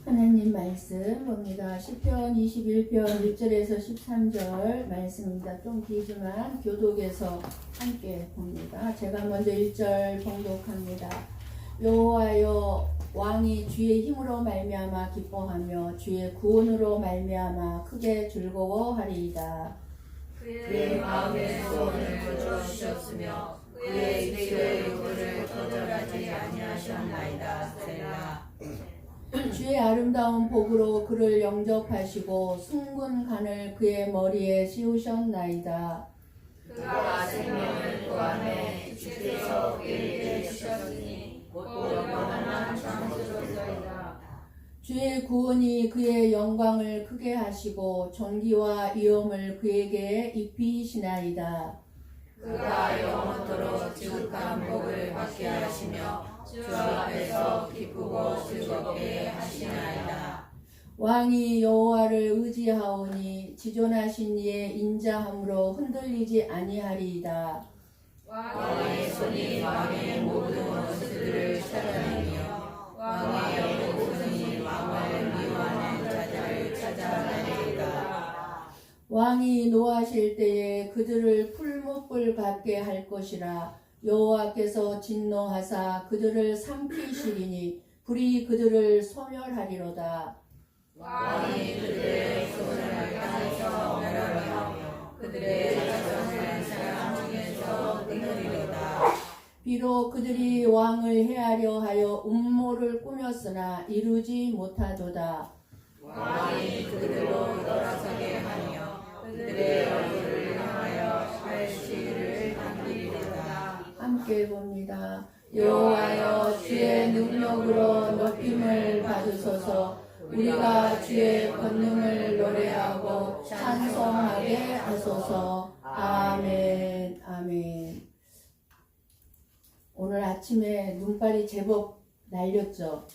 하나님 말씀 봅니다. 시편 21편 1절에서 13절 말씀입니다. 좀 길지만 교독에서 함께 봅니다. 제가 먼저 1절 봉독합니다. 여호와여, 왕이 주의 힘으로 말미암아 기뻐하며 주의 구원으로 말미암아 크게 즐거워하리이다. 그의 마음의 소원을 들어주셨으며 그의 입술의 요구를 거절하지 아니하셨나이다. 셀라. 주의 아름다운 복으로 그를 영접하시고 숭근간을 그의 머리에 씌우셨나이다. 그가 생명을 구하매 주께서 그에게 주셨으니 곧 영원한 장수로서이다. 주의 구원이 그의 영광을 크게 하시고 존귀와 위엄을 그에게 입히시나이다. 그가 영원토록 지극한 복을 받게 하시며 주 앞에서 기쁘고 즐겁게 하시나이다. 왕이 여호와를 의지하오니 지존하신 이의 인자함으로 흔들리지 아니하리이다. 왕의 손이 왕의 모든 원수들을 찾아내며 왕의 오른손이 왕을 미워하는 자들을 찾아내리이다. 왕이 노하실 때에 그들을 풀무불 같게 할 것이라. 여호와께서 진노하사 그들을 삼키시리니 불이 그들을 소멸하리로다. 왕이 그들의 손을 땅에서 멸하며 그들의 자손을 사람 중에서 끊으리로다. 비록 그들이 왕을 해하려 하여 음모를 꾸몄으나 이루지 못하도다. 왕이 그들로 돌아서게 하며 그들의 얼굴을 향하여 할 시를 당기리로다. 함께 봅니다. 여호와여, 주의 능력으로 높임을 받으소서. 우리가 주의 권능을 노래하고 찬송하게 하소서. 아멘. 아멘. 오늘 아침에 눈발이 제법 날렸죠.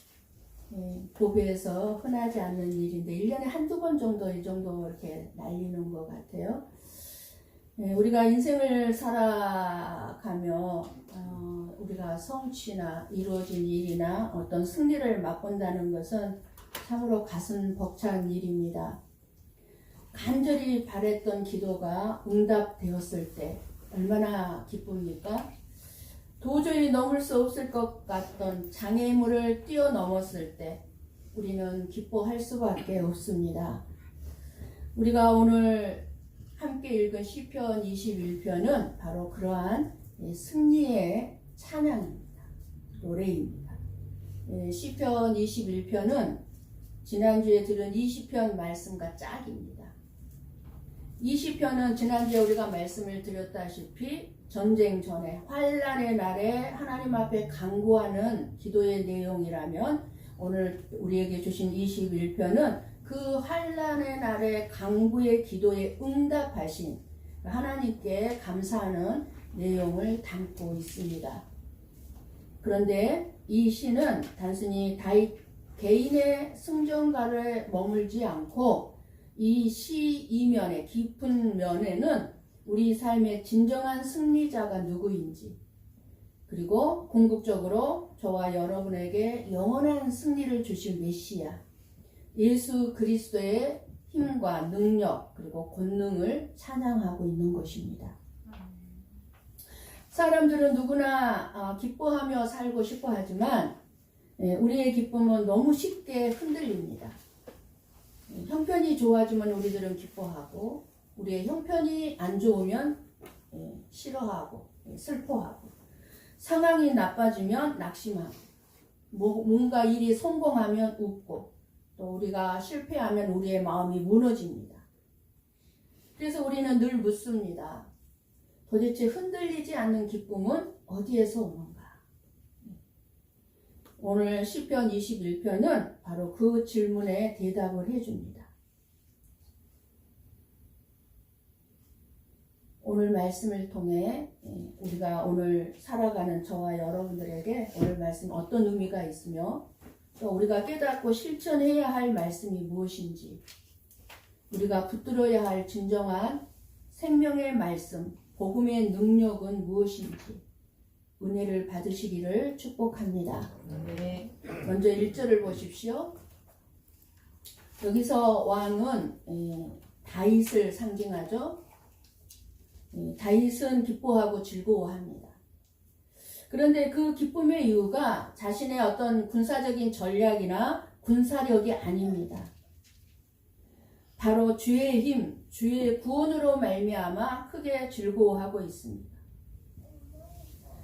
도배에서 흔하지 않는 일인데 1년에 한두 번 정도 이 정도 이렇게 날리는 것 같아요. 우리가 인생을 살아가며 우리가 성취나 이루어진 일이나 어떤 승리를 맛본다는 것은 참으로 가슴 벅찬 일입니다. 간절히 바랬던 기도가 응답되었을 때 얼마나 기쁩니까? 도저히 넘을 수 없을 것 같던 장애물을 뛰어넘었을 때 우리는 기뻐할 수밖에 없습니다. 우리가 오늘 함께 읽은 시편 21편은 바로 그러한 승리의 찬양입니다. 노래입니다. 시편 21편은 지난주에 들은 20편 말씀과 짝입니다. 20편은 지난주에 우리가 말씀을 드렸다시피 전쟁 전에 환난의 날에 하나님 앞에 간구하는 기도의 내용이라면 오늘 우리에게 주신 21편은 그 환난의 날에 간구의 기도에 응답하신 하나님께 감사하는 내용을 담고 있습니다. 그런데 이 시는 단순히 다윗 개인의 승전가를 머물지 않고 이 시 이면의 깊은 면에는 우리 삶의 진정한 승리자가 누구인지, 그리고 궁극적으로 저와 여러분에게 영원한 승리를 주실 메시아 예수 그리스도의 힘과 능력 그리고 권능을 찬양하고 있는 것입니다. 사람들은 누구나 기뻐하며 살고 싶어 하지만 우리의 기쁨은 너무 쉽게 흔들립니다. 형편이 좋아지면 우리들은 기뻐하고 우리의 형편이 안 좋으면 싫어하고 슬퍼하고 상황이 나빠지면 낙심하고 뭔가 일이 성공하면 웃고 또 우리가 실패하면 우리의 마음이 무너집니다. 그래서 우리는 늘 묻습니다. 도대체 흔들리지 않는 기쁨은 어디에서 오는가? 오늘 시편 21편은 바로 그 질문에 대답을 해줍니다. 오늘 말씀을 통해 우리가 오늘 살아가는 저와 여러분들에게 오늘 말씀 어떤 의미가 있으며 또 우리가 깨닫고 실천해야 할 말씀이 무엇인지, 우리가 붙들어야 할 진정한 생명의 말씀, 복음의 능력은 무엇인지 은혜를 받으시기를 축복합니다. 네. 먼저 1절을 보십시오. 여기서 왕은 다윗을 상징하죠. 다윗은 기뻐하고 즐거워합니다. 그런데 그 기쁨의 이유가 자신의 어떤 군사적인 전략이나 군사력이 아닙니다. 바로 주의 힘, 주의 구원으로 말미암아 크게 즐거워하고 있습니다.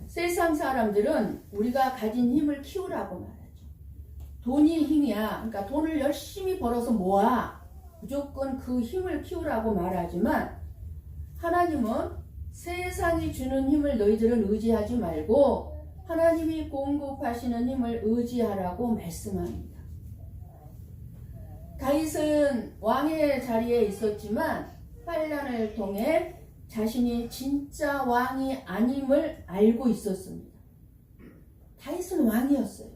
세상 사람들은 우리가 가진 힘을 키우라고 말하죠. 돈이 힘이야. 그러니까 돈을 열심히 벌어서 모아. 무조건 그 힘을 키우라고 말하지만 하나님은 세상이 주는 힘을 너희들은 의지하지 말고 하나님이 공급하시는 힘을 의지하라고 말씀합니다. 다윗은 왕의 자리에 있었지만 환난을 통해 자신이 진짜 왕이 아님을 알고 있었습니다. 다윗은 왕이었어요.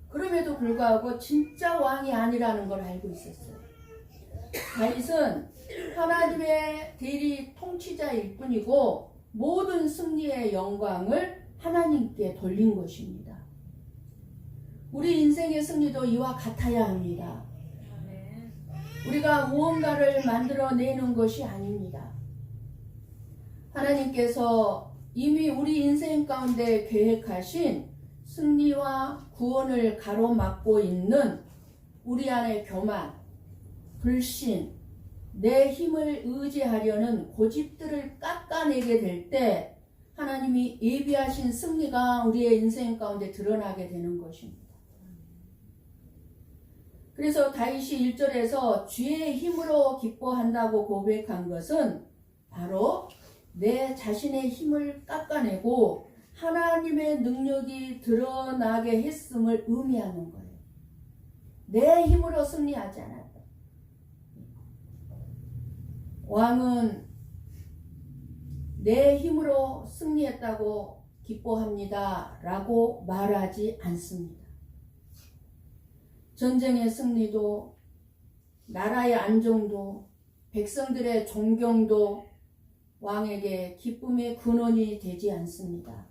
그럼에도 불구하고 진짜 왕이 아니라는 걸 알고 있었어요. 다윗은 하나님의 대리 통치자일 뿐이고 모든 승리의 영광을 하나님께 돌린 것입니다. 우리 인생의 승리도 이와 같아야 합니다. 우리가 무언가를 만들어내는 것이 아닙니다. 하나님께서 이미 우리 인생 가운데 계획하신 승리와 구원을 가로막고 있는 우리 안의 교만, 불신, 내 힘을 의지하려는 고집들을 깎아내게 될 때 하나님이 예비하신 승리가 우리의 인생 가운데 드러나게 되는 것입니다. 그래서 다윗이 1절에서 주의 힘으로 기뻐한다고 고백한 것은 바로 내 자신의 힘을 깎아내고 하나님의 능력이 드러나게 했음을 의미하는 거예요. 내 힘으로 승리하지 않았다. 왕은 내 힘으로 승리했다고 기뻐합니다 라고 말하지 않습니다. 전쟁의 승리도 나라의 안정도 백성들의 존경도 왕에게 기쁨의 근원이 되지 않습니다.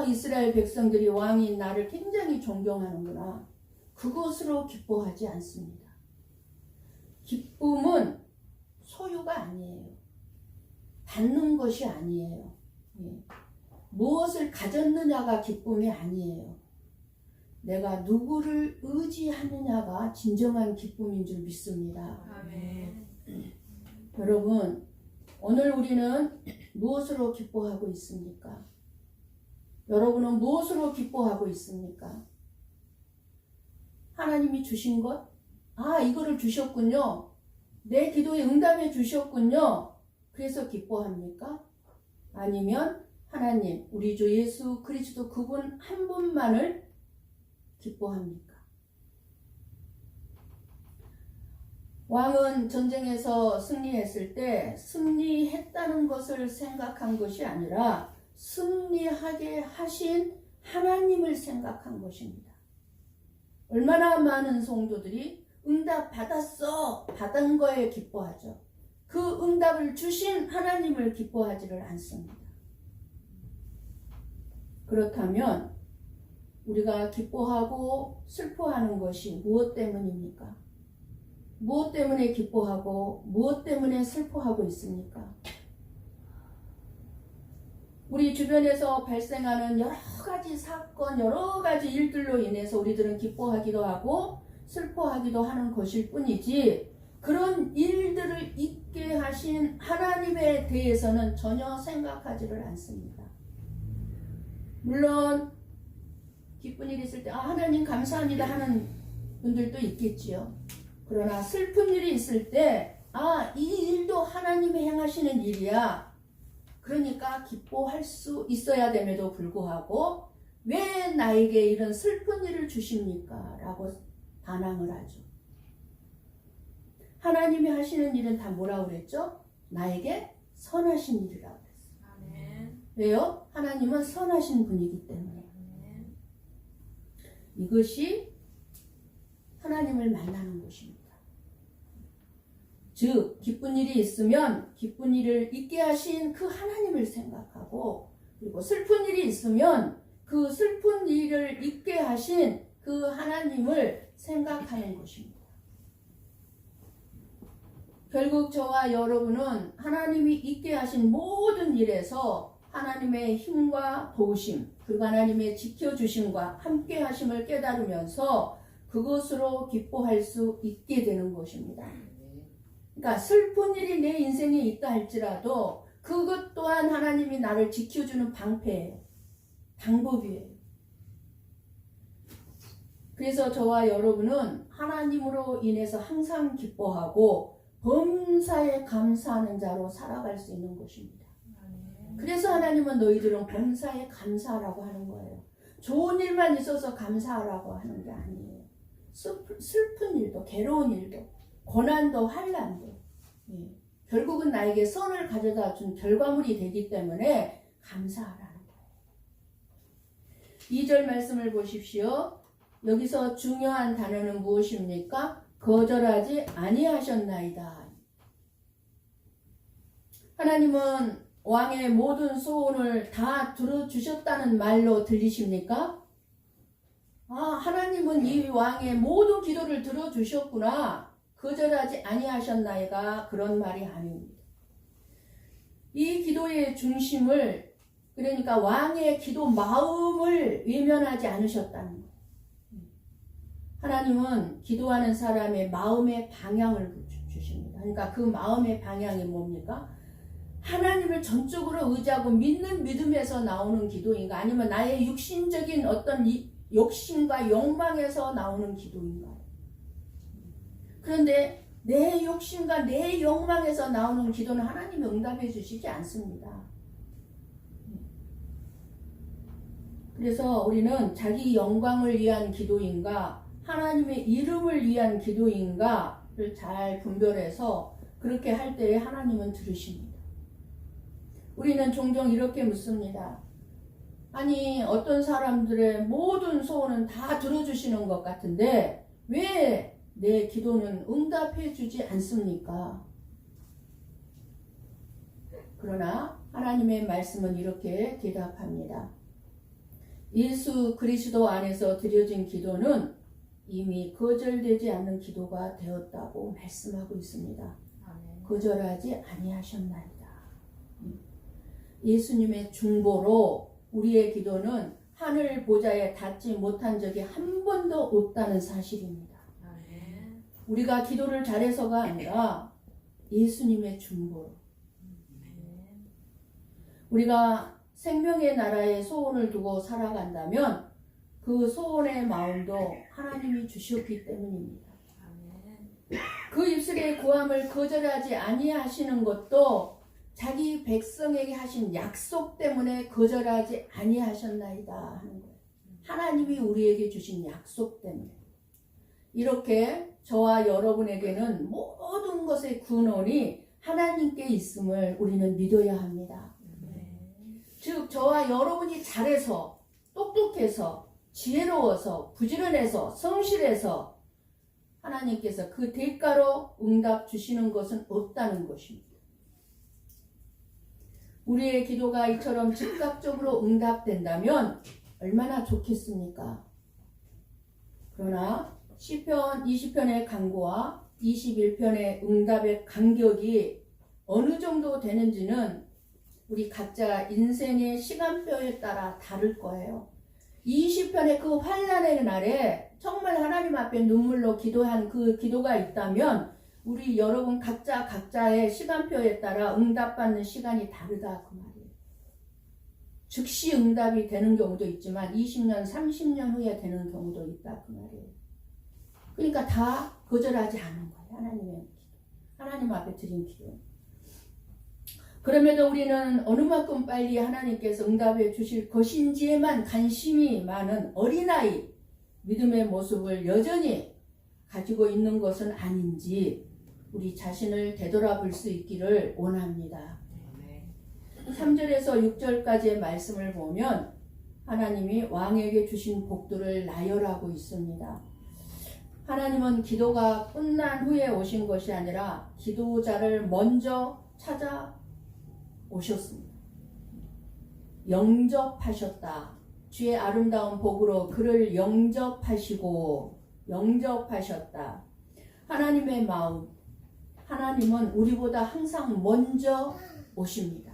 이스라엘 백성들이 왕인 나를 굉장히 존경하는구나. 그것으로 기뻐하지 않습니다. 기쁨은 소유가 아니에요. 받는 것이 아니에요. 무엇을 가졌느냐가 기쁨이 아니에요. 내가 누구를 의지하느냐가 진정한 기쁨인 줄 믿습니다. 아멘. 여러분, 오늘 우리는 무엇으로 기뻐하고 있습니까? 여러분은 무엇으로 기뻐하고 있습니까? 하나님이 주신 것? 이거를 주셨군요. 내 기도에 응답해 주셨군요. 그래서 기뻐합니까? 아니면 하나님, 우리 주 예수 그리스도 그분 한 분만을 기뻐합니까? 왕은 전쟁에서 승리했을 때 승리했다는 것을 생각한 것이 아니라 승리하게 하신 하나님을 생각한 것입니다. 얼마나 많은 성도들이 응답 받았어, 받은 거에 기뻐하죠. 그 응답을 주신 하나님을 기뻐하지를 않습니다. 그렇다면 우리가 기뻐하고 슬퍼하는 것이 무엇 때문입니까? 무엇 때문에 기뻐하고 무엇 때문에 슬퍼하고 있습니까? 우리 주변에서 발생하는 여러 가지 사건, 여러 가지 일들로 인해서 우리들은 기뻐하기도 하고 슬퍼하기도 하는 것일 뿐이지 그런 일들을 있게 하신 하나님에 대해서는 전혀 생각하지를 않습니다. 물론 기쁜 일이 있을 때 하나님 감사합니다 하는 분들도 있겠지요. 그러나 슬픈 일이 있을 때 이 일도 하나님이 행하시는 일이야. 그러니까 기뻐할 수 있어야 됨에도 불구하고 왜 나에게 이런 슬픈 일을 주십니까? 라고 반항을 하죠. 하나님이 하시는 일은 다 뭐라고 그랬죠? 나에게 선하신 일이라고 그랬어요. 아멘. 왜요? 하나님은 선하신 분이기 때문에. 이것이 하나님을 만나는 것입니다. 즉 기쁜 일이 있으면 기쁜 일을 있게 하신 그 하나님을 생각하고 그리고 슬픈 일이 있으면 그 슬픈 일을 있게 하신 그 하나님을 생각하는 것입니다. 결국 저와 여러분은 하나님이 있게 하신 모든 일에서 하나님의 힘과 도우심, 그리고 하나님의 지켜주심과 함께 하심을 깨달으면서 그것으로 기뻐할 수 있게 되는 것입니다. 그러니까 슬픈 일이 내 인생에 있다 할지라도 그것 또한 하나님이 나를 지켜주는 방패예요. 방법이에요. 그래서 저와 여러분은 하나님으로 인해서 항상 기뻐하고 범사에 감사하는 자로 살아갈 수 있는 것입니다. 그래서 하나님은 너희들은 범사에 감사하라고 하는 거예요. 좋은 일만 있어서 감사하라고 하는 게 아니에요. 슬픈 일도, 괴로운 일도, 고난도, 환난도, 결국은 나에게 선을 가져다 준 결과물이 되기 때문에 감사하라는 거예요. 2절 말씀을 보십시오. 여기서 중요한 단어는 무엇입니까? 거절하지 아니하셨나이다. 하나님은 왕의 모든 소원을 다 들어주셨다는 말로 들리십니까? 하나님은 이 왕의 모든 기도를 들어주셨구나. 거절하지 아니하셨나이가 그런 말이 아닙니다. 이 기도의 중심을, 그러니까 왕의 기도 마음을 외면하지 않으셨다는 거예요. 하나님은 기도하는 사람의 마음의 방향을 주십니다. 그러니까 그 마음의 방향이 뭡니까? 하나님을 전적으로 의지하고 믿는 믿음에서 나오는 기도인가? 아니면 나의 육신적인 어떤 욕심과 욕망에서 나오는 기도인가요? 그런데 내 욕심과 내 욕망에서 나오는 기도는 하나님이 응답해 주시지 않습니다. 그래서 우리는 자기 영광을 위한 기도인가, 하나님의 이름을 위한 기도인가를 잘 분별해서 그렇게 할 때에 하나님은 들으십니다. 우리는 종종 이렇게 묻습니다. 아니, 어떤 사람들의 모든 소원은 다 들어주시는 것 같은데 왜 내 기도는 응답해 주지 않습니까? 그러나 하나님의 말씀은 이렇게 대답합니다. 예수 그리스도 안에서 드려진 기도는 이미 거절되지 않는 기도가 되었다고 말씀하고 있습니다. 거절하지 아니하셨나이다. 예수님의 중보로 우리의 기도는 하늘 보좌에 닿지 못한 적이 한 번도 없다는 사실입니다. 우리가 기도를 잘해서가 아니라 예수님의 중보로. 우리가 생명의 나라의 소원을 두고 살아간다면 그 소원의 마음도 하나님이 주셨기 때문입니다. 그 입술의 구함을 거절하지 아니하시는 것도 자기 백성에게 하신 약속 때문에 거절하지 아니하셨나이다 하는 거예요. 하나님이 우리에게 주신 약속 때문에. 이렇게 저와 여러분에게는 모든 것의 근원이 하나님께 있음을 우리는 믿어야 합니다. 즉 저와 여러분이 잘해서, 똑똑해서, 지혜로워서, 부지런해서, 성실해서 하나님께서 그 대가로 응답 주시는 것은 없다는 것입니다. 우리의 기도가 이처럼 즉각적으로 응답된다면 얼마나 좋겠습니까? 그러나 시편 20편의 간구와 21편의 응답의 간격이 어느 정도 되는지는 우리 각자 인생의 시간표에 따라 다를 거예요. 20편의 그 환난의 날에 정말 하나님 앞에 눈물로 기도한 그 기도가 있다면 우리 여러분 각자의 시간표에 따라 응답받는 시간이 다르다 그 말이에요. 즉시 응답이 되는 경우도 있지만 20년, 30년 후에 되는 경우도 있다 그 말이에요. 그러니까 다 거절하지 않은 거예요. 하나님의 기도. 하나님 앞에 드린 기도. 그럼에도 우리는 어느 만큼 빨리 하나님께서 응답해 주실 것인지에만 관심이 많은 어린아이 믿음의 모습을 여전히 가지고 있는 것은 아닌지 우리 자신을 되돌아볼 수 있기를 원합니다. 3절에서 6절까지의 말씀을 보면 하나님이 왕에게 주신 복들을 나열하고 있습니다. 하나님은 기도가 끝난 후에 오신 것이 아니라 기도자를 먼저 찾아오셨습니다. 영접하셨다. 주의 아름다운 복으로 그를 영접하셨다. 하나님의 마음, 하나님은 우리보다 항상 먼저 오십니다.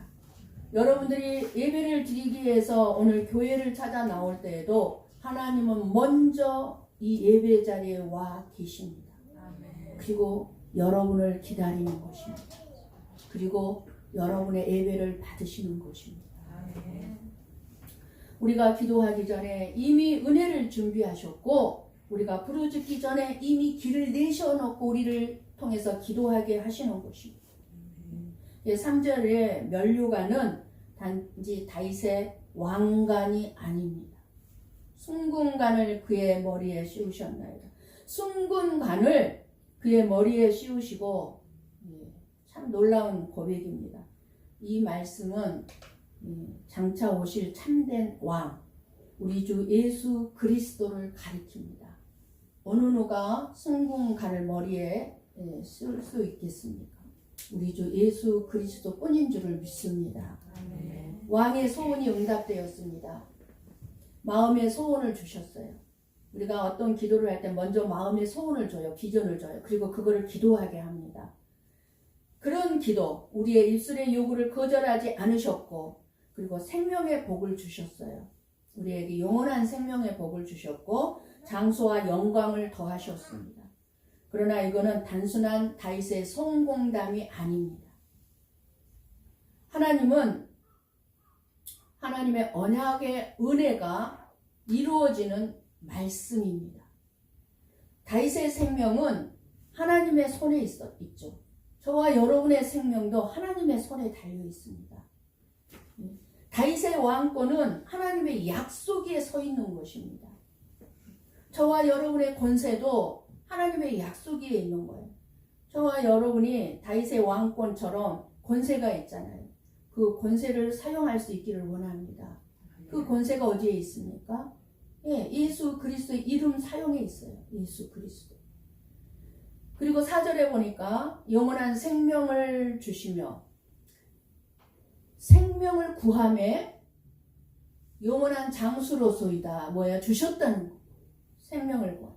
여러분들이 예배를 드리기 위해서 오늘 교회를 찾아 나올 때에도 하나님은 먼저 이 예배 자리에 와 계십니다. 그리고 여러분을 기다리는 것입니다. 그리고 여러분의 예배를 받으시는 것입니다. 우리가 기도하기 전에 이미 은혜를 준비하셨고 우리가 부르짖기 전에 이미 길을 내셔놓고 우리를 통해서 기도하게 하시는 것입니다. 3절의 면류관은 단지 다윗의 왕관이 아닙니다. 순금관을 그의 머리에 씌우셨나이다. 순금관을 그의 머리에 씌우시고 참 놀라운 고백입니다. 이 말씀은 장차 오실 참된 왕 우리 주 예수 그리스도를 가리킵니다. 어느 누가 순금관을 머리에 쓸 수 있겠습니까? 우리 주 예수 그리스도 뿐인 줄을 믿습니다. 아멘. 왕의 소원이 응답되었습니다. 마음의 소원을 주셨어요. 우리가 어떤 기도를 할 때 먼저 마음의 소원을 줘요. 비전을 줘요. 그리고 그거를 기도하게 합니다. 그런 기도, 우리의 입술의 요구를 거절하지 않으셨고 그리고 생명의 복을 주셨어요. 우리에게 영원한 생명의 복을 주셨고 장소와 영광을 더하셨습니다. 그러나 이거는 단순한 다윗의 성공담이 아닙니다. 하나님은 하나님의 언약의 은혜가 이루어지는 말씀입니다. 다윗의 생명은 하나님의 손에 있죠. 저와 여러분의 생명도 하나님의 손에 달려 있습니다. 다윗의 왕권은 하나님의 약속 위에 서 있는 것입니다. 저와 여러분의 권세도 하나님의 약속 위에 있는 거예요. 저와 여러분이 다윗의 왕권처럼 권세가 있잖아요. 그 권세를 사용할 수 있기를 원합니다. 그 권세가 어디에 있습니까? 예수 그리스도의 이름 사용에 있어요. 예수 그리스도. 그리고 4절에 보니까 영원한 생명을 주시며 생명을 구함에 영원한 장수로소이다. 주셨다는 거. 생명을 구함.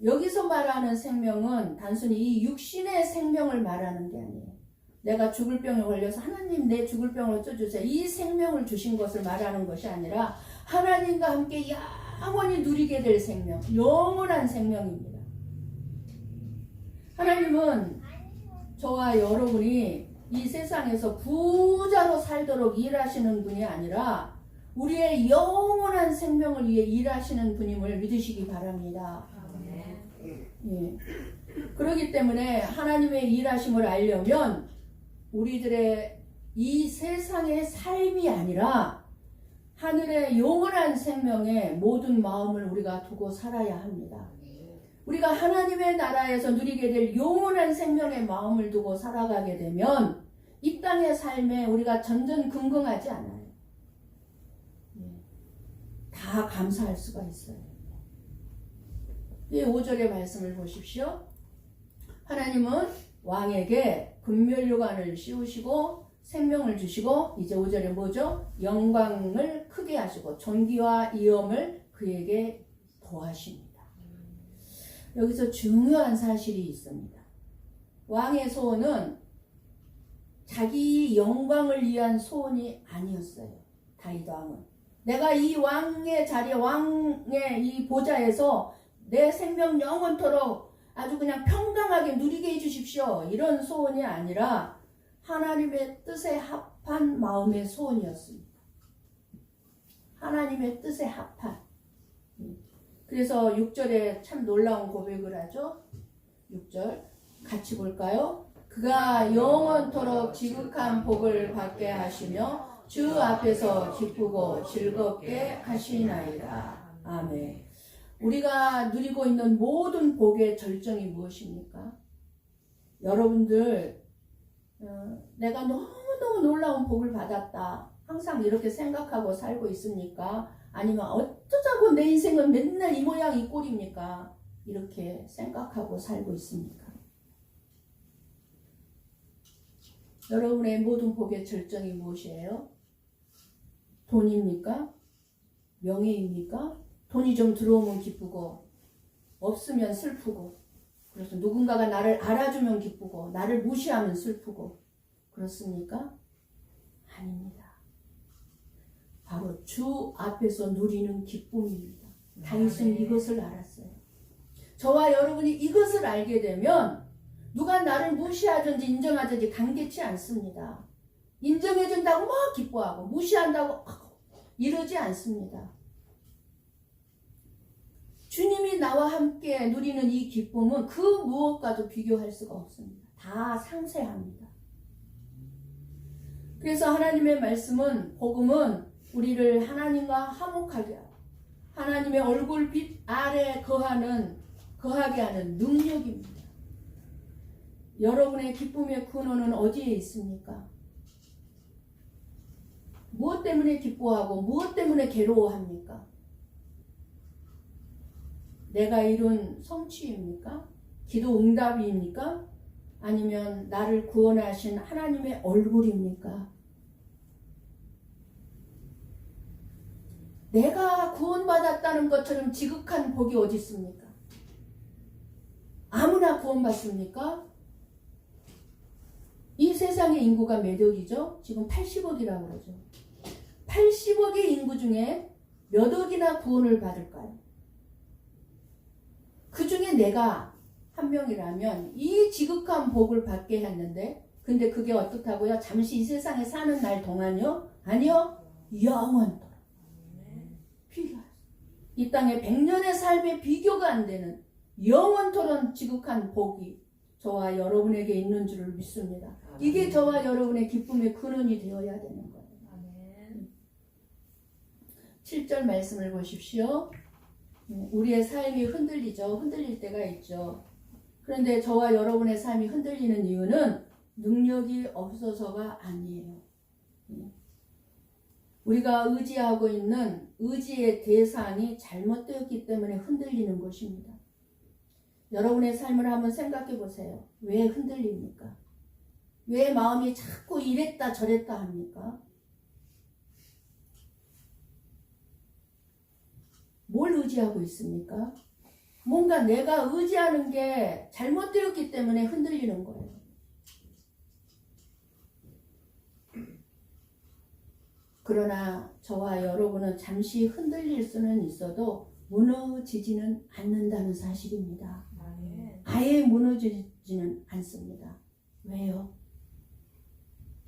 여기서 말하는 생명은 단순히 이 육신의 생명을 말하는 게 아니에요. 내가 죽을 병에 걸려서 하나님 내 죽을 병을 어쩌주세요. 이 생명을 주신 것을 말하는 것이 아니라 하나님과 함께 영원히 누리게 될 생명, 영원한 생명입니다. 하나님은 저와 여러분이 이 세상에서 부자로 살도록 일하시는 분이 아니라 우리의 영원한 생명을 위해 일하시는 분임을 믿으시기 바랍니다. 예. 그렇기 때문에 하나님의 일하심을 알려면 우리들의 이 세상의 삶이 아니라 하늘의 영원한 생명에 모든 마음을 우리가 두고 살아야 합니다. 우리가 하나님의 나라에서 누리게 될 영원한 생명의 마음을 두고 살아가게 되면 이 땅의 삶에 우리가 전전긍긍하지 않아요. 다 감사할 수가 있어요. 이 5절의 말씀을 보십시오. 하나님은 왕에게 금면류관을 씌우시고 생명을 주시고 이제 5절에 뭐죠? 영광을 크게 하시고 존귀와 위엄을 그에게 더하십니다. 여기서 중요한 사실이 있습니다. 왕의 소원은 자기 영광을 위한 소원이 아니었어요. 다윗 왕은 내가 이 왕의 자리에 왕의 이 보좌에서 내 생명 영원토록 아주 그냥 평강하게 누리게 해주십시오. 이런 소원이 아니라 하나님의 뜻에 합한 마음의 소원이었습니다. 하나님의 뜻에 합한. 그래서 6절에 참 놀라운 고백을 하죠. 6절 같이 볼까요? 그가 영원토록 지극한 복을 받게 하시며 주 앞에서 기쁘고 즐겁게 하시나이다. 아멘. 우리가 누리고 있는 모든 복의 절정이 무엇입니까? 여러분들 내가 너무너무 놀라운 복을 받았다. 항상 이렇게 생각하고 살고 있습니까? 아니면 어쩌자고 내 인생은 맨날 이 모양 이 꼴입니까? 이렇게 생각하고 살고 있습니까? 여러분의 모든 복의 절정이 무엇이에요? 돈입니까? 명예입니까? 돈이 좀 들어오면 기쁘고 없으면 슬프고 그래서 누군가가 나를 알아주면 기쁘고 나를 무시하면 슬프고 그렇습니까? 아닙니다. 바로 주 앞에서 누리는 기쁨입니다. 다윗은 이것을 알았어요. 저와 여러분이 이것을 알게 되면 누가 나를 무시하든지 인정하든지 간계치 않습니다. 인정해준다고 막 기뻐하고 무시한다고 이러지 않습니다. 주님이 나와 함께 누리는 이 기쁨은 그 무엇과도 비교할 수가 없습니다. 다 상세합니다. 그래서 하나님의 말씀은, 복음은 우리를 하나님과 화목하게 하고 하나님의 얼굴빛 아래 거하게 하는 능력입니다. 여러분의 기쁨의 근원은 어디에 있습니까? 무엇 때문에 기뻐하고 무엇 때문에 괴로워합니까? 내가 이룬 성취입니까? 기도 응답입니까? 아니면 나를 구원하신 하나님의 얼굴입니까? 내가 구원받았다는 것처럼 지극한 복이 어디 있습니까? 아무나 구원받습니까? 이 세상의 인구가 몇 억이죠? 지금 80억이라고 그러죠. 80억의 인구 중에 몇 억이나 구원을 받을까요? 그 중에 내가 한 명이라면 이 지극한 복을 받게 했는데, 근데 그게 어떻다고요? 잠시 이 세상에 사는 날 동안요? 아니요, 영원토록. 이 땅의 100년의 삶에 비교가 안 되는 영원토록 지극한 복이 저와 여러분에게 있는 줄을 믿습니다. 이게 저와 여러분의 기쁨의 근원이 되어야 되는 거예요. 7절 말씀을 보십시오. 우리의 삶이 흔들리죠. 흔들릴 때가 있죠. 그런데 저와 여러분의 삶이 흔들리는 이유는 능력이 없어서가 아니에요. 우리가 의지하고 있는 의지의 대상이 잘못되었기 때문에 흔들리는 것입니다. 여러분의 삶을 한번 생각해 보세요. 왜 흔들립니까? 왜 마음이 자꾸 이랬다 저랬다 합니까? 뭘 의지하고 있습니까? 뭔가 내가 의지하는 게 잘못되었기 때문에 흔들리는 거예요. 그러나 저와 여러분은 잠시 흔들릴 수는 있어도 무너지지는 않는다는 사실입니다. 아예 무너지지는 않습니다. 왜요?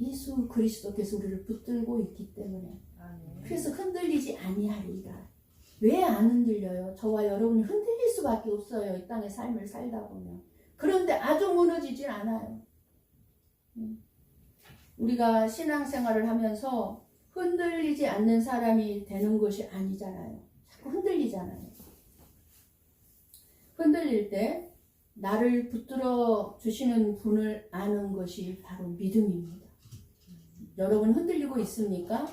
예수 그리스도께서 우리를 붙들고 있기 때문에. 그래서 흔들리지 아니하리라. 왜 안 흔들려요? 저와 여러분이 흔들릴 수밖에 없어요. 이 땅의 삶을 살다 보면. 그런데 아주 무너지진 않아요. 우리가 신앙생활을 하면서 흔들리지 않는 사람이 되는 것이 아니잖아요. 자꾸 흔들리잖아요. 흔들릴 때 나를 붙들어 주시는 분을 아는 것이 바로 믿음입니다. 여러분 흔들리고 있습니까?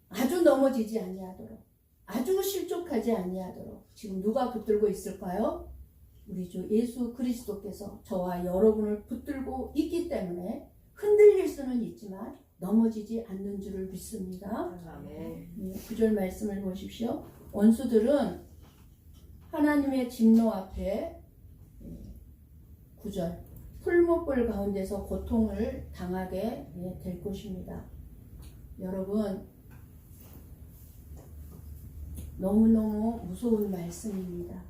아주 넘어지지 아니하도록, 아주 실족하지 아니하도록 지금 누가 붙들고 있을까요? 우리 주 예수 그리스도께서 저와 여러분을 붙들고 있기 때문에 흔들릴 수는 있지만 넘어지지 않는 줄을 믿습니다. 9절 말씀을 보십시오. 원수들은 하나님의 진노 앞에 9절 풀무불 가운데서 고통을 당하게 될 것입니다. 여러분, 너무너무 무서운 말씀입니다.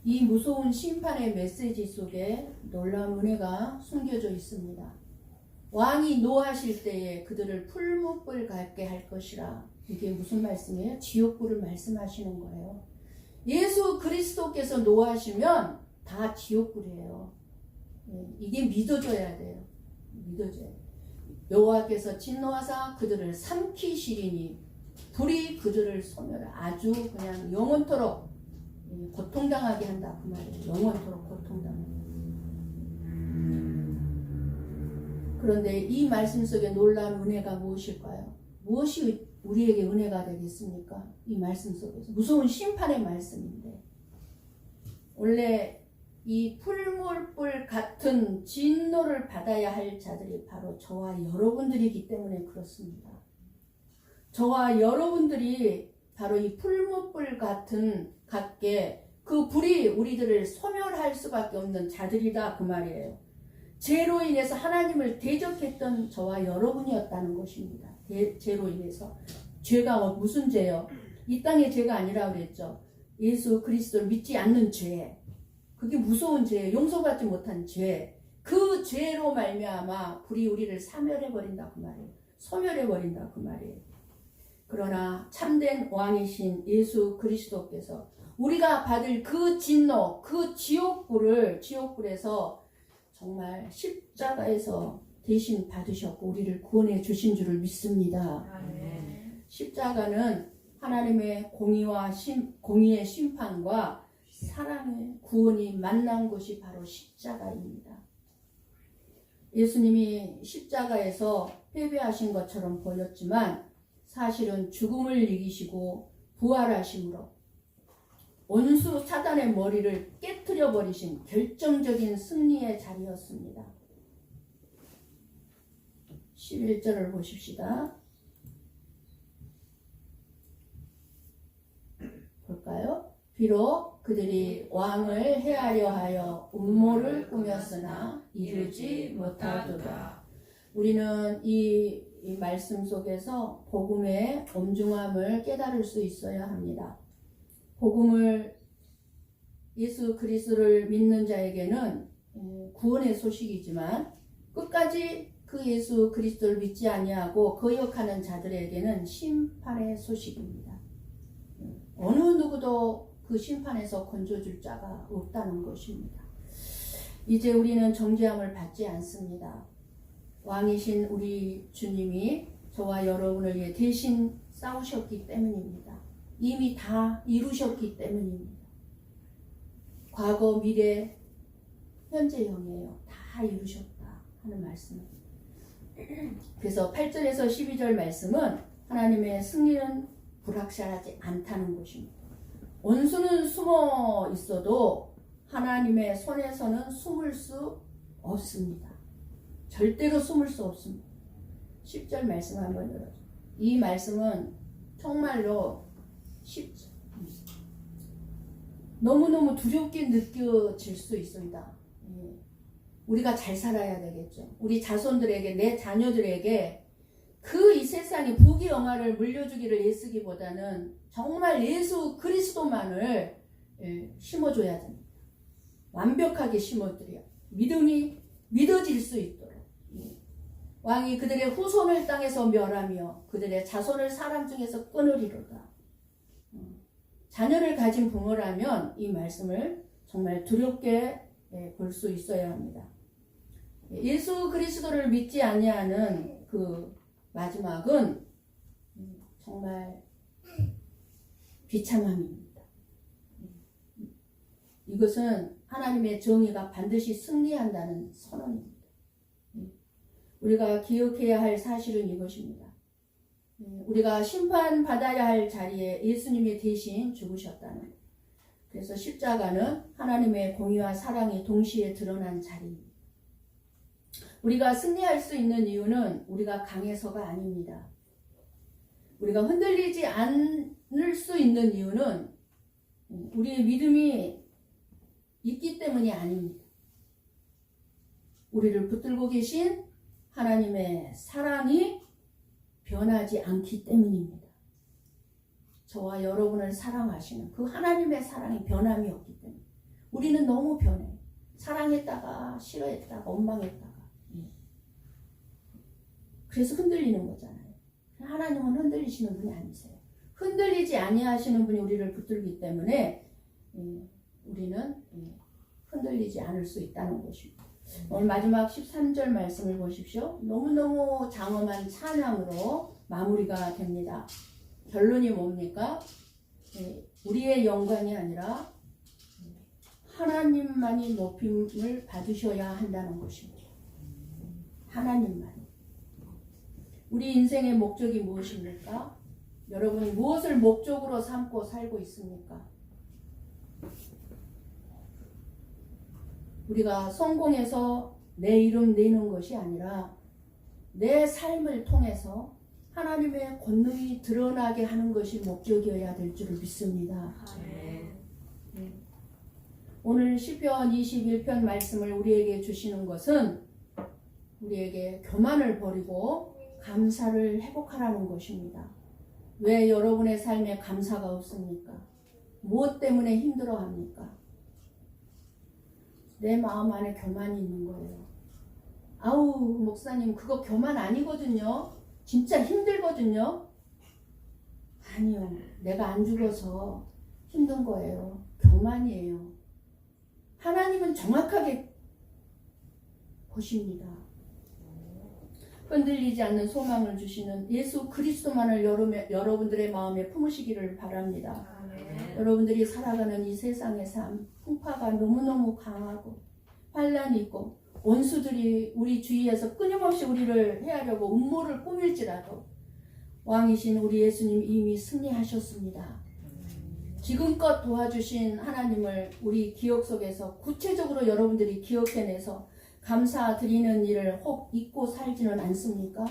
이 무서운 심판의 메시지 속에 놀라운 은혜가 숨겨져 있습니다. 왕이 노하실 때에 그들을 풀무불 갈게 할 것이라. 이게 무슨 말씀이에요? 지옥불을 말씀하시는 거예요. 예수 그리스도께서 노하시면 다 지옥불이에요. 이게 믿어져야 돼요. 믿어져야 돼요. 여호와께서 진노하사 그들을 삼키시리니 불이 그들을 소멸하. 아주 그냥 영원토록 고통당하게 한다 그 말이에요. 영원토록 고통당하게. 그런데 이 말씀 속에 놀라운 은혜가 무엇일까요? 무엇이 우리에게 은혜가 되겠습니까? 이 말씀 속에서 무서운 심판의 말씀인데, 원래 이 풀무불 같은 진노를 받아야 할 자들이 바로 저와 여러분들이기 때문에 그렇습니다. 저와 여러분들이 바로 이 풀무불 같게 그 불이 우리들을 소멸할 수밖에 없는 자들이다 그 말이에요. 죄로 인해서 하나님을 대적했던 저와 여러분이었다는 것입니다. 죄로 인해서. 죄가 무슨 죄요? 이 땅의 죄가 아니라 그랬죠. 예수 그리스도를 믿지 않는 죄. 그게 무서운 죄, 용서받지 못한 죄. 그 죄로 말미암아 불이 우리를 사멸해버린다 그 말이에요. 소멸해버린다 그 말이에요. 그러나 참된 왕이신 예수 그리스도께서 우리가 받을 그 진노, 그 지옥불에서 정말 십자가에서 대신 받으셨고 우리를 구원해 주신 줄을 믿습니다. 아멘. 십자가는 하나님의 공의의 심판과 사랑의 구원이 만난 곳이 바로 십자가입니다. 예수님이 십자가에서 패배하신 것처럼 보였지만 사실은 죽음을 이기시고 부활하심으로 원수 사단의 머리를 깨트려 버리신 결정적인 승리의 자리였습니다. 11절을 보십시다. 볼까요? 비록 그들이 왕을 해하려 하여 음모를 꾸몄으나 이루지 못하도다. 우리는 이 말씀 속에서 복음의 엄중함을 깨달을 수 있어야 합니다. 복음을 예수 그리스도를 믿는 자에게는 구원의 소식이지만 끝까지 그 예수 그리스도를 믿지 아니하고 거역하는 자들에게는 심판의 소식입니다. 어느 누구도 그 심판에서 건져줄 자가 없다는 것입니다. 이제 우리는 정죄함을 받지 않습니다. 왕이신 우리 주님이 저와 여러분을 위해 대신 싸우셨기 때문입니다. 이미 다 이루셨기 때문입니다. 과거, 미래, 현재형이에요. 다 이루셨다 하는 말씀입니다. 그래서 8절에서 12절 말씀은 하나님의 승리는 불확실하지 않다는 것입니다. 원수는 숨어 있어도 하나님의 손에서는 숨을 수 없습니다. 절대로 숨을 수 없습니다. 10절 말씀 한번 들어주세요. 이 말씀은 정말로 너무너무 두렵게 느껴질 수 있습니다. 우리가 잘 살아야 되겠죠. 우리 자손들에게, 내 자녀들에게 그 이 세상에 복의 영화를 물려주기를 애쓰기보다는 정말 예수 그리스도만을 심어줘야 됩니다. 완벽하게 심어드려 믿음이 믿어질 수 있도록. 왕이 그들의 후손을 땅에서 멸하며 그들의 자손을 사람 중에서 끊으리로다. 자녀를 가진 부모라면 이 말씀을 정말 두렵게 볼 수 있어야 합니다. 예수 그리스도를 믿지 아니하는 그 마지막은 정말 비참함입니다. 이것은 하나님의 정의가 반드시 승리한다는 선언입니다. 우리가 기억해야 할 사실은 이것입니다. 우리가 심판받아야 할 자리에 예수님이 대신 죽으셨다는 것. 그래서 십자가는 하나님의 공의와 사랑이 동시에 드러난 자리입니다. 우리가 승리할 수 있는 이유는 우리가 강해서가 아닙니다. 우리가 흔들리지 않을 수 있는 이유는 우리의 믿음이 있기 때문이 아닙니다. 우리를 붙들고 계신 하나님의 사랑이 변하지 않기 때문입니다. 저와 여러분을 사랑하시는 그 하나님의 사랑이 변함이 없기 때문에 우리는 너무 변해요. 사랑했다가 싫어했다가 원망했다가. 그래서 흔들리는 거잖아요. 하나님은 흔들리시는 분이 아니세요. 흔들리지 아니하시는 분이 우리를 붙들기 때문에 우리는 흔들리지 않을 수 있다는 것입니다. 오늘 마지막 13절 말씀을 보십시오. 너무너무 장엄한 찬양으로 마무리가 됩니다. 결론이 뭡니까? 우리의 영광이 아니라 하나님만이 높임을 받으셔야 한다는 것입니다. 하나님만. 우리 인생의 목적이 무엇입니까? 여러분 무엇을 목적으로 삼고 살고 있습니까? 우리가 성공해서 내 이름 내는 것이 아니라 내 삶을 통해서 하나님의 권능이 드러나게 하는 것이 목적이어야 될 줄을 믿습니다. 아멘. 오늘 시편 21편 말씀을 우리에게 주시는 것은 우리에게 교만을 버리고 감사를 회복하라는 것입니다. 왜 여러분의 삶에 감사가 없습니까? 무엇 때문에 힘들어합니까? 내 마음 안에 교만이 있는 거예요. 아우, 목사님, 그거 교만 아니거든요. 진짜 힘들거든요. 아니요, 내가 안 죽어서 힘든 거예요. 교만이에요. 하나님은 정확하게 보십니다. 흔들리지 않는 소망을 주시는 예수 그리스도만을 여러분들의 마음에 품으시기를 바랍니다. 여러분들이 살아가는 이 세상의 삶, 풍파가 너무너무 강하고 환란이 있고 원수들이 우리 주위에서 끊임없이 우리를 해하려고 음모를 꾸밀지라도 왕이신 우리 예수님 이미 승리하셨습니다. 지금껏 도와주신 하나님을 우리 기억 속에서 구체적으로 여러분들이 기억해내서 감사드리는 일을 혹 잊고 살지는 않습니까?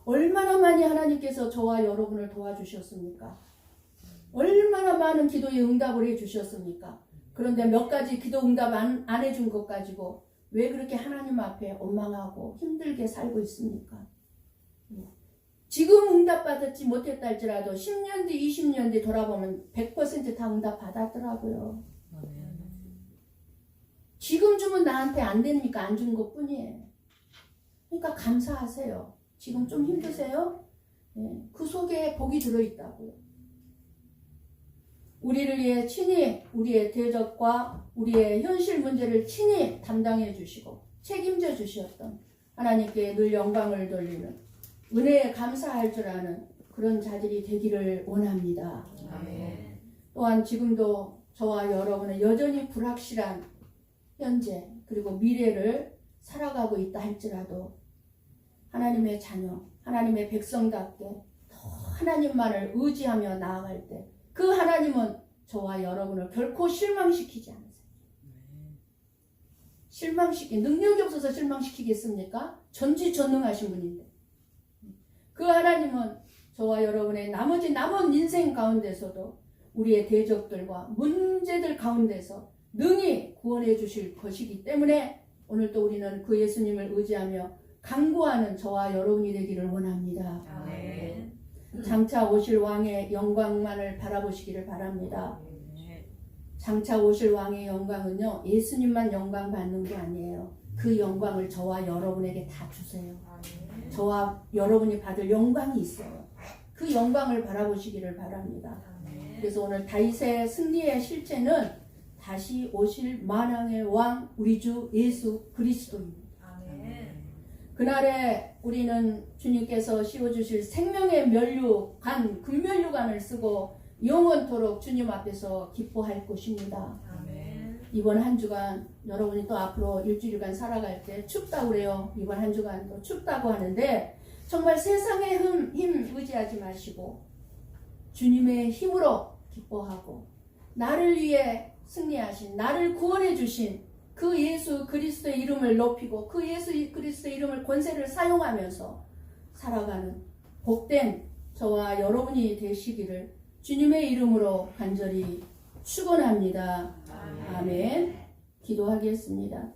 얼마나 많이 하나님께서 저와 여러분을 도와주셨습니까? 얼마나 많은 기도에 응답을 해주셨습니까? 그런데 몇 가지 기도 응답 안 해준 것 가지고 왜 그렇게 하나님 앞에 원망하고 힘들게 살고 있습니까? 지금 응답받았지 못했다 할지라도 10년 뒤, 20년 뒤 돌아보면 100% 다 응답받았더라고요. 지금 주면 나한테 안 되니까 안 준 것 뿐이에요. 그러니까 감사하세요. 지금 좀 힘드세요? 네, 그 속에 복이 들어있다고요. 우리를 위해 친히 우리의 대적과 우리의 현실 문제를 친히 담당해 주시고 책임져 주셨던 하나님께 늘 영광을 돌리는 은혜에 감사할 줄 아는 그런 자들이 되기를 원합니다. 아멘. 또한 지금도 저와 여러분은 여전히 불확실한 현재 그리고 미래를 살아가고 있다 할지라도 하나님의 자녀, 하나님의 백성답게 더 하나님만을 의지하며 나아갈 때 그 하나님은 저와 여러분을 결코 실망시키지 않으세요. 능력이 없어서 실망시키겠습니까? 전지전능하신 분인데 그 하나님은 저와 여러분의 나머지 남은 인생 가운데서도 우리의 대적들과 문제들 가운데서 능히 구원해 주실 것이기 때문에 오늘 또 우리는 그 예수님을 의지하며 간구하는 저와 여러분이 되기를 원합니다. 아멘. 장차 오실 왕의 영광만을 바라보시기를 바랍니다. 장차 오실 왕의 영광은요, 예수님만 영광 받는 게 아니에요. 그 영광을 저와 여러분에게 다 주세요. 저와 여러분이 받을 영광이 있어요. 그 영광을 바라보시기를 바랍니다. 그래서 오늘 다윗의 승리의 실체는 다시 오실 만왕의 왕 우리 주 예수 그리스도입니다. 그날에 우리는 주님께서 씌워주실 생명의 면류관, 금면류관을 쓰고 영원토록 주님 앞에서 기뻐할 것입니다. 이번 한 주간 여러분이 또 앞으로 일주일간 살아갈 때 춥다고 그래요. 이번 한 주간도 춥다고 하는데 정말 세상의 힘 의지하지 마시고 주님의 힘으로 기뻐하고 나를 위해 승리하신, 나를 구원해 주신 그 예수 그리스도의 이름을 높이고 그 예수 그리스도의 이름을 권세를 사용하면서 살아가는 복된 저와 여러분이 되시기를 주님의 이름으로 간절히 축원합니다. 아멘. 기도하겠습니다.